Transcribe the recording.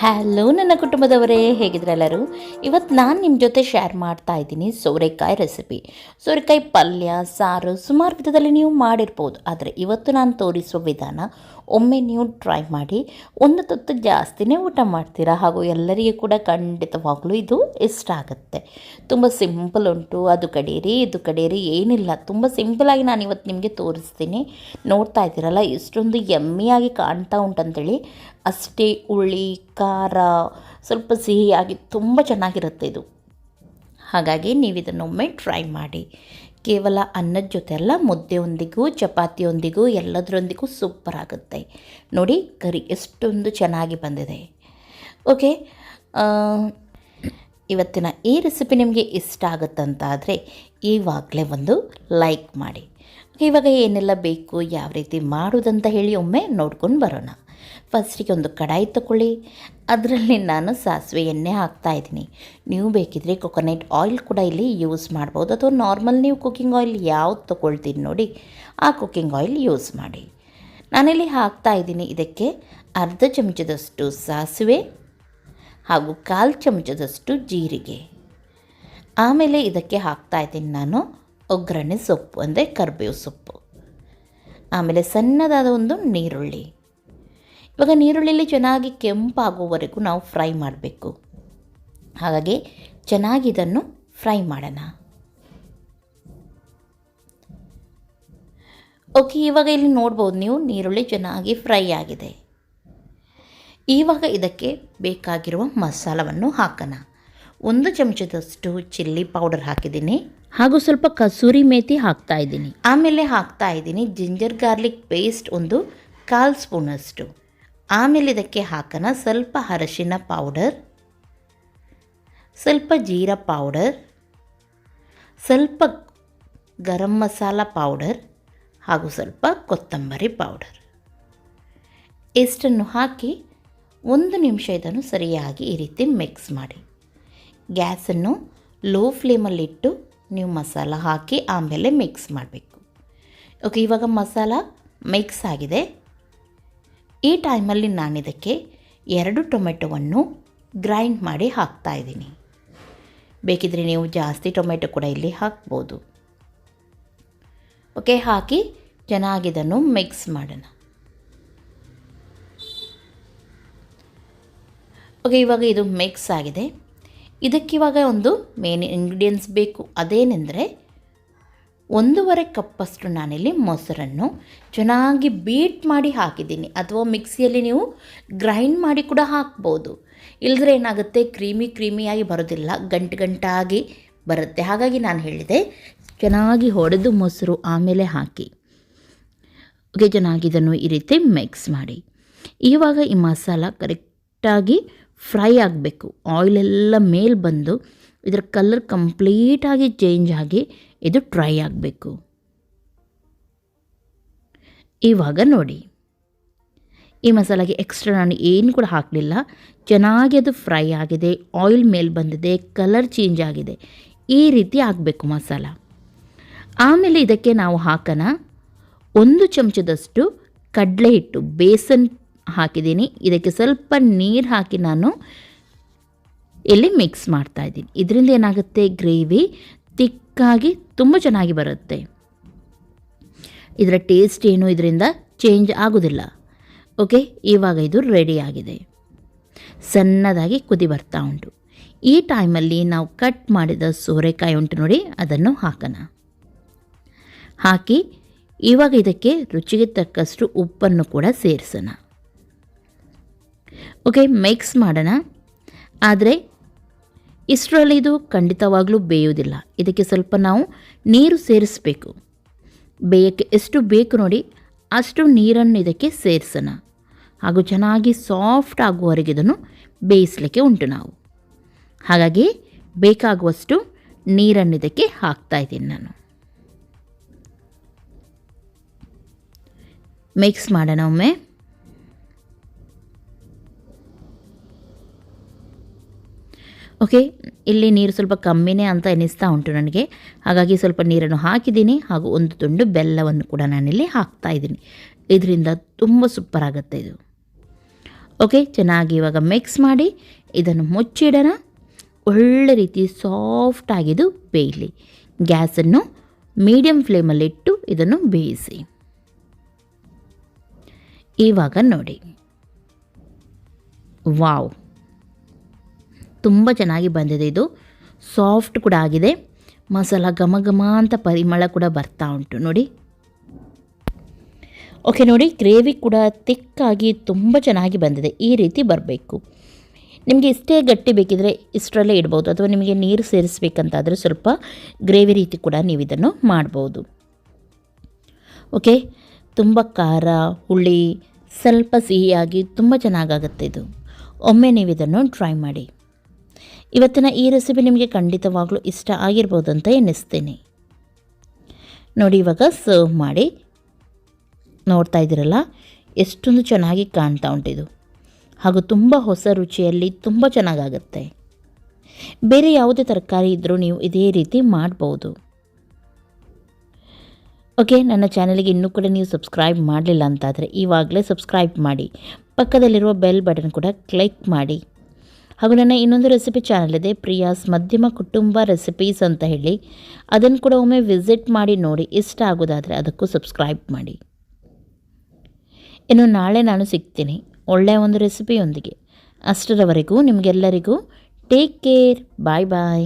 Hello ನನ್ನ ಕುಟುಂಬದವರೇ, ಹೇಗಿದ್ರೆ ಎಲ್ಲರೂ. ಇವತ್ತು ನಾನು ನಿಮ್ಮ ಜೊತೆ ಶೇರ್ ಮಾಡ್ತಾ ಇದ್ದೀನಿ ಸೋರೆಕಾಯಿ ರೆಸಿಪಿ. ಸೋರೆಕಾಯಿ ಪಲ್ಯ, ಸಾರು ಸುಮಾರು ವಿಧದಲ್ಲಿ ನೀವು ಮಾಡಿರ್ಬೋದು. ಆದರೆ ಇವತ್ತು ನಾನು ತೋರಿಸುವ ವಿಧಾನ ಒಮ್ಮೆ ನೀವು ಟ್ರೈ ಮಾಡಿ ಒಂದು ತುತ್ತು ಜಾಸ್ತಿನೇ ಊಟ ಮಾಡ್ತೀರಾ, ಹಾಗೂ ಎಲ್ಲರಿಗೂ ಕೂಡ ಖಂಡಿತವಾಗ್ಲೂ ಇದು ಇಷ್ಟ ಆಗುತ್ತೆ. ತುಂಬ ಸಿಂಪಲ್ ಉಂಟು. ಅದು ಕಡೀರಿ ಇದು ಕಡೀರಿ ಏನಿಲ್ಲ, ತುಂಬ ಸಿಂಪಲಾಗಿ ನಾನು ಇವತ್ತು ನಿಮಗೆ ತೋರಿಸ್ತೀನಿ. ನೋಡ್ತಾ ಇದ್ದೀರಲ್ಲ ಎಷ್ಟೊಂದು ಯಮ್ಮಿಯಾಗಿ ಕಾಣ್ತಾ ಉಂಟಂತೇಳಿ. ಅಷ್ಟೇ ಹುಳಿ ಖಾರ ಸ್ವಲ್ಪ ಸಿಹಿಯಾಗಿ ತುಂಬ ಚೆನ್ನಾಗಿರುತ್ತೆ ಇದು. ಹಾಗಾಗಿ ನೀವು ಇದನ್ನೊಮ್ಮೆ ಟ್ರೈ ಮಾಡಿ. ಕೇವಲ ಅನ್ನದ ಜೊತೆ ಅಲ್ಲ, ಮುದ್ದೆಯೊಂದಿಗೂ ಚಪಾತಿಯೊಂದಿಗೂ ಎಲ್ಲದರೊಂದಿಗೂ ಸೂಪರ್ ಆಗುತ್ತೆ. ನೋಡಿ ಕರಿ ಎಷ್ಟೊಂದು ಚೆನ್ನಾಗಿ ಬಂದಿದೆ. ಓಕೆ, ಇವತ್ತಿನ ಈ ರೆಸಿಪಿ ನಿಮಗೆ ಇಷ್ಟ ಆಗುತ್ತಂತಾದರೆ ಇವಾಗಲೇ ಒಂದು ಲೈಕ್ ಮಾಡಿ. ಇವಾಗ ಏನೆಲ್ಲ ಬೇಕು, ಯಾವ ರೀತಿ ಮಾಡೋದಂತ ಹೇಳಿ ಒಮ್ಮೆ ನೋಡ್ಕೊಂಡು ಬರೋಣ. ಫಸ್ಟಿಗೆ ಒಂದು ಕಡಾಯಿ ತಗೊಳ್ಳಿ. ಅದರಲ್ಲಿ ನಾನು ಸಾಸಿವೆ ಎಣ್ಣೆ ಹಾಕ್ತಾಯಿದ್ದೀನಿ. ನೀವು ಬೇಕಿದ್ರೆ ಕೊಕೊನಟ್ ಆಯಿಲ್ ಕೂಡ ಇಲ್ಲಿ ಯೂಸ್ ಮಾಡ್ಬೋದು, ಅಥವಾ ನಾರ್ಮಲ್ ನೀವು ಕುಕ್ಕಿಂಗ್ ಆಯಿಲ್ ಯಾವ್ದು ತೊಗೊಳ್ತೀನಿ ನೋಡಿ ಆ ಕುಕ್ಕಿಂಗ್ ಆಯಿಲ್ ಯೂಸ್ ಮಾಡಿ. ನಾನಿಲ್ಲಿ ಹಾಕ್ತಾಯಿದ್ದೀನಿ ಇದಕ್ಕೆ ಅರ್ಧ ಚಮಚದಷ್ಟು ಸಾಸಿವೆ ಹಾಗೂ 1/4 ಚಮಚದಷ್ಟು ಜೀರಿಗೆ. ಆಮೇಲೆ ಇದಕ್ಕೆ ಹಾಕ್ತಾಯಿದ್ದೀನಿ ನಾನು ಒಗ್ಗರಣೆ ಸೊಪ್ಪು, ಅಂದರೆ ಕರಿಬೇವು ಸೊಪ್ಪು. ಆಮೇಲೆ ಸಣ್ಣದಾದ ಒಂದು ನೀರುಳ್ಳಿ. ಇವಾಗ ನೀರುಳ್ಳಿಲಿ ಚೆನ್ನಾಗಿ ಕೆಂಪಾಗುವವರೆಗೂ ನಾವು ಫ್ರೈ ಮಾಡಬೇಕು. ಹಾಗಾಗಿ ಚೆನ್ನಾಗಿ ಇದನ್ನು ಫ್ರೈ ಮಾಡೋಣ. ಓಕೆ, ಇವಾಗ ಇಲ್ಲಿ ನೋಡ್ಬೋದು ನೀವು ನೀರುಳ್ಳಿ ಚೆನ್ನಾಗಿ ಫ್ರೈ ಆಗಿದೆ. ಇವಾಗ ಇದಕ್ಕೆ ಬೇಕಾಗಿರುವ ಮಸಾಲವನ್ನು ಹಾಕೋಣ. 1 ಚಮಚದಷ್ಟು ಚಿಲ್ಲಿ ಪೌಡರ್ ಹಾಕಿದ್ದೀನಿ, ಹಾಗೂ ಸ್ವಲ್ಪ ಕಸೂರಿ ಮೇಥಿ ಹಾಕ್ತಾ ಇದ್ದೀನಿ. ಆಮೇಲೆ ಹಾಕ್ತಾ ಇದ್ದೀನಿ ಜಿಂಜರ್ ಗಾರ್ಲಿಕ್ ಪೇಸ್ಟ್ ಒಂದು 1/4 ಸ್ಪೂನಷ್ಟು. ಆಮೇಲೆ ಇದಕ್ಕೆ ಹಾಕೋಣ ಸ್ವಲ್ಪ ಅರಶಿನ ಪೌಡರ್, ಸ್ವಲ್ಪ ಜೀರಾ ಪೌಡರ್, ಸ್ವಲ್ಪ ಗರಂ ಮಸಾಲ ಪೌಡರ್ ಹಾಗೂ ಸ್ವಲ್ಪ ಕೊತ್ತಂಬರಿ ಪೌಡರ್. ಇಷ್ಟನ್ನು ಹಾಕಿ 1 ನಿಮಿಷ ಇದನ್ನು ಸರಿಯಾಗಿ ಈ ರೀತಿ ಮಿಕ್ಸ್ ಮಾಡಿ. ಗ್ಯಾಸನ್ನು ಲೋ ಫ್ಲೇಮಲ್ಲಿಟ್ಟು ನೀವು ಮಸಾಲ ಹಾಕಿ ಆಮೇಲೆ ಮಿಕ್ಸ್ ಮಾಡಬೇಕು. ಓಕೆ, ಇವಾಗ ಮಸಾಲ ಮಿಕ್ಸ್ ಆಗಿದೆ. ಈ ಟೈಮಲ್ಲಿ ನಾನಿದಕ್ಕೆ 2 ಟೊಮೆಟೊವನ್ನು ಗ್ರೈಂಡ್ ಮಾಡಿ ಹಾಕ್ತಾಯಿದ್ದೀನಿ. ಬೇಕಿದ್ರೆ ನೀವು ಜಾಸ್ತಿ ಟೊಮೆಟೊ ಕೂಡ ಇಲ್ಲಿ ಹಾಕ್ಬೋದು. ಓಕೆ, ಹಾಕಿ ಚೆನ್ನಾಗಿದನ್ನು ಮಿಕ್ಸ್ ಮಾಡೋಣ. ಓಕೆ, ಇವಾಗ ಇದು ಮಿಕ್ಸ್ ಆಗಿದೆ. ಇದಕ್ಕಿವಾಗ ಒಂದು ಮೇನ್ ಇಂಗ್ರೀಡಿಯೆಂಟ್ಸ್ ಬೇಕು. ಅದೇನೆಂದರೆ 1.5 ಕಪ್ಪಷ್ಟು ನಾನಿಲ್ಲಿ ಮೊಸರನ್ನು ಚೆನ್ನಾಗಿ ಬೀಟ್ ಮಾಡಿ ಹಾಕಿದ್ದೀನಿ, ಅಥವಾ ಮಿಕ್ಸಿಯಲ್ಲಿ ನೀವು ಗ್ರೈಂಡ್ ಮಾಡಿ ಕೂಡ ಹಾಕ್ಬೋದು. ಇಲ್ಲದ್ರೆ ಏನಾಗುತ್ತೆ, ಕ್ರೀಮಿಯಾಗಿ ಬರೋದಿಲ್ಲ, ಗಂಟಾಗಿ ಬರುತ್ತೆ. ಹಾಗಾಗಿ ನಾನು ಹೇಳಿದೆ ಚೆನ್ನಾಗಿ ಹೊಡೆದು ಮೊಸರು ಆಮೇಲೆ ಹಾಕಿ. ಓಕೆ, ಚೆನ್ನಾಗಿ ಇದನ್ನು ಈ ರೀತಿ ಮಿಕ್ಸ್ ಮಾಡಿ. ಇವಾಗ ಈ ಮಸಾಲ ಕರೆಕ್ಟಾಗಿ ಫ್ರೈ ಆಗಬೇಕು. ಆಯಿಲೆಲ್ಲ ಮೇಲೆ ಬಂದು ಇದರ ಕಲರ್ ಕಂಪ್ಲೀಟಾಗಿ ಚೇಂಜ್ ಆಗಿ ಇದು ಡ್ರೈ ಆಗಬೇಕು. ಇವಾಗ ನೋಡಿ, ಈ ಮಸಾಲೆಗೆ ಎಕ್ಸ್ಟ್ರಾ ನಾನು ಏನು ಕೂಡ ಹಾಕಲಿಲ್ಲ. ಚೆನ್ನಾಗಿ ಅದು ಫ್ರೈ ಆಗಿದೆ, ಆಯಿಲ್ ಮೇಲೆ ಬಂದಿದೆ, ಕಲರ್ ಚೇಂಜ್ ಆಗಿದೆ. ಈ ರೀತಿ ಆಗಬೇಕು ಮಸಾಲ. ಆಮೇಲೆ ಇದಕ್ಕೆ ನಾವು ಹಾಕೋಣ 1 ಚಮಚದಷ್ಟು ಕಡಲೆ ಹಿಟ್ಟು, ಬೇಸನ್ ಹಾಕಿದ್ದೀನಿ. ಇದಕ್ಕೆ ಸ್ವಲ್ಪ ನೀರು ಹಾಕಿ ನಾನು ಇಲ್ಲಿ ಮಿಕ್ಸ್ ಮಾಡ್ತಾಯಿದ್ದೀನಿ. ಇದರಿಂದ ಏನಾಗುತ್ತೆ, ಗ್ರೇವಿ ತಿಕ್ಕಾಗಿ ತುಂಬ ಚೆನ್ನಾಗಿ ಬರುತ್ತೆ. ಇದರ ಟೇಸ್ಟ್ ಏನು ಇದರಿಂದ ಚೇಂಜ್ ಆಗೋದಿಲ್ಲ. ಓಕೆ, ಇವಾಗ ಇದು ರೆಡಿ ಆಗಿದೆ. ಸಣ್ಣದಾಗಿ ಕುದಿ ಬರ್ತಾ ಉಂಟು. ಈ ಟೈಮಲ್ಲಿ ನಾವು ಕಟ್ ಮಾಡಿದ ಸೋರೆಕಾಯಿ ಉಂಟು ನೋಡಿ, ಅದನ್ನು ಹಾಕೋಣ. ಹಾಕಿ ಇವಾಗ ಇದಕ್ಕೆ ರುಚಿಗೆ ತಕ್ಕಷ್ಟು ಉಪ್ಪನ್ನು ಕೂಡ ಸೇರಿಸೋಣ. ಓಕೆ, ಮಿಕ್ಸ್ ಮಾಡೋಣ. ಆದರೆ ಇಷ್ಟರಲ್ಲಿ ಇದು ಖಂಡಿತವಾಗ್ಲೂ ಬೇಯೋದಿಲ್ಲ. ಇದಕ್ಕೆ ಸ್ವಲ್ಪ ನಾವು ನೀರು ಸೇರಿಸಬೇಕು. ಬೇಯಕ್ಕೆ ಎಷ್ಟು ಬೇಕು ನೋಡಿ ಅಷ್ಟು ನೀರನ್ನು ಇದಕ್ಕೆ ಸೇರಿಸೋಣ, ಹಾಗೂ ಚೆನ್ನಾಗಿ ಸಾಫ್ಟ್ ಆಗುವವರೆಗೆ ಇದನ್ನು ಬೇಯಿಸಲಿಕ್ಕೆ ಉಂಟು ನಾವು. ಹಾಗಾಗಿ ಬೇಕಾಗುವಷ್ಟು ನೀರನ್ನು ಇದಕ್ಕೆ ಹಾಕ್ತಾಯಿದ್ದೀನಿ ನಾನು. ಮಿಕ್ಸ್ ಮಾಡೋಣ ಒಮ್ಮೆ. ಓಕೆ, ಇಲ್ಲಿ ನೀರು ಸ್ವಲ್ಪ ಕಮ್ಮಿನೇ ಅಂತ ಎನಿಸ್ತಾ ಉಂಟು ನನಗೆ. ಹಾಗಾಗಿ ಸ್ವಲ್ಪ ನೀರನ್ನು ಹಾಕಿದ್ದೀನಿ, ಹಾಗೂ 1 ತುಂಡು ಬೆಲ್ಲವನ್ನು ಕೂಡ ನಾನಿಲ್ಲಿ ಹಾಕ್ತಾಯಿದ್ದೀನಿ. ಇದರಿಂದ ತುಂಬ ಸೂಪರ್ ಆಗುತ್ತೆ ಇದು. ಓಕೆ, ಚೆನ್ನಾಗಿ ಇವಾಗ ಮಿಕ್ಸ್ ಮಾಡಿ ಇದನ್ನು ಮುಚ್ಚಿಡೋಣ. ಒಳ್ಳೆ ರೀತಿ ಸಾಫ್ಟಾಗಿದ್ದು ಬೇಯಲಿ. ಗ್ಯಾಸನ್ನು ಮೀಡಿಯಮ್ ಫ್ಲೇಮಲ್ಲಿಟ್ಟು ಇದನ್ನು ಬೇಯಿಸಿ. ಇವಾಗ ನೋಡಿ, ವಾವ್, ತುಂಬ ಚೆನ್ನಾಗಿ ಬಂದಿದೆ. ಇದು ಸಾಫ್ಟ್ ಕೂಡ ಆಗಿದೆ. ಮಸಾಲ ಘಮ ಘಮ ಅಂತ ಪರಿಮಳ ಕೂಡ ಬರ್ತಾ ಉಂಟು ನೋಡಿ. ಓಕೆ ನೋಡಿ, ಗ್ರೇವಿ ಕೂಡ ತಿಕ್ಕಾಗಿ ತುಂಬ ಚೆನ್ನಾಗಿ ಬಂದಿದೆ. ಈ ರೀತಿ ಬರಬೇಕು. ನಿಮಗೆ ಇಷ್ಟೇ ಗಟ್ಟಿ ಬೇಕಿದ್ರೆ ಇಷ್ಟರಲ್ಲೇ ಇಡ್ಬೋದು, ಅಥವಾ ನಿಮಗೆ ನೀರು ಸೇರಿಸ್ಬೇಕಂತಾದರೆ ಸ್ವಲ್ಪ ಗ್ರೇವಿ ರೀತಿ ಕೂಡ ನೀವು ಇದನ್ನು ಮಾಡ್ಬೋದು. ಓಕೆ, ತುಂಬ ಖಾರ, ಹುಳಿ, ಸ್ವಲ್ಪ ಸಿಹಿಯಾಗಿ ತುಂಬ ಚೆನ್ನಾಗಾಗುತ್ತೆ ಇದು. ಒಮ್ಮೆ ನೀವು ಇದನ್ನು ಟ್ರೈ ಮಾಡಿ. ಇವತ್ತಿನ ಈ ರೆಸಿಪಿ ನಿಮಗೆ ಖಂಡಿತವಾಗ್ಲೂ ಇಷ್ಟ ಆಗಿರ್ಬೋದು ಅಂತ ಎನ್ನಿಸ್ತೀನಿ. ನೋಡಿ, ಇವಾಗ ಸರ್ವ್ ಮಾಡಿ. ನೋಡ್ತಾ ಇದ್ದೀರಲ್ಲ, ಎಷ್ಟೊಂದು ಚೆನ್ನಾಗಿ ಕಾಣ್ತಾ ಉಂಟಿದು. ಹಾಗೂ ತುಂಬ ಹೊಸ ರುಚಿಯಲ್ಲಿ ತುಂಬ ಚೆನ್ನಾಗಾಗುತ್ತೆ. ಬೇರೆ ಯಾವುದೇ ತರಕಾರಿ ಇದ್ದರೂ ನೀವು ಇದೇ ರೀತಿ ಮಾಡ್ಬೋದು. ಓಕೆ, ನನ್ನ ಚಾನಲ್ಗೆ ಇನ್ನೂ ಕೂಡ ನೀವು ಸಬ್ಸ್ಕ್ರೈಬ್ ಮಾಡಲಿಲ್ಲ ಅಂತಾದರೆ ಇವಾಗಲೇ ಸಬ್ಸ್ಕ್ರೈಬ್ ಮಾಡಿ. ಪಕ್ಕದಲ್ಲಿರುವ ಬೆಲ್ ಬಟನ್ ಕೂಡ ಕ್ಲಿಕ್ ಮಾಡಿ. ಹಾಗೂ ನನ್ನ ಇನ್ನೊಂದು ರೆಸಿಪಿ ಚಾನಲ್ ಇದೆ, ಪ್ರಿಯಾಸ್ ಮಧ್ಯಮ ಕುಟುಂಬ ರೆಸಿಪೀಸ್ ಅಂತ ಹೇಳಿ. ಅದನ್ನು ಕೂಡ ಒಮ್ಮೆ ವಿಸಿಟ್ ಮಾಡಿ ನೋಡಿ. ಇಷ್ಟ ಆಗೋದಾದರೆ ಅದಕ್ಕೂ ಸಬ್ಸ್ಕ್ರೈಬ್ ಮಾಡಿ. ಇನ್ನು ನಾಳೆ ನಾನು ಸಿಗ್ತೀನಿ ಒಳ್ಳೆಯ ಒಂದು ರೆಸಿಪಿಯೊಂದಿಗೆ. ಅಷ್ಟರವರೆಗೂ ನಿಮಗೆಲ್ಲರಿಗೂ ಟೇಕ್ ಕೇರ್. ಬಾಯ್ ಬಾಯ್.